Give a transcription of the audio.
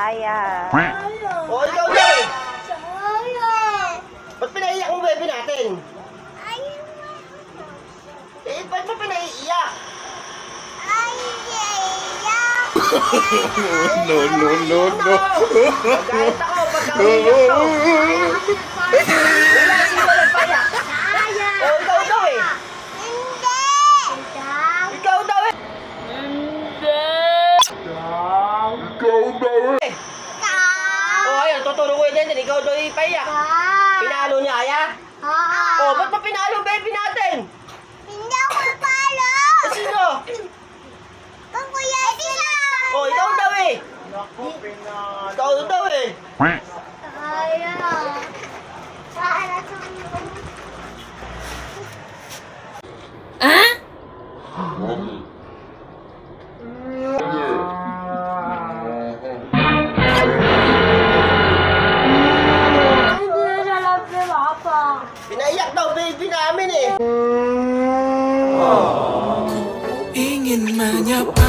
Saya. O, ikaw na eh. Ba't pinaiyak mo baby natin? Eh, ba't mo pinaiiyak? No. Kahit ako, pagka-iiyak to. Wala, sino nagpaiyak? O, ikaw daw eh. Ikaw daw eh. O, ayun, tuturuin din. Ikaw daw ipaiyak. Pinalo niya, Aya? O, ba't mo pinalo baby natin? Eh, sino? O, ikaw daw eh. Ikaw daw eh. Pinaiyak daw baby namin eh. ingin menyapa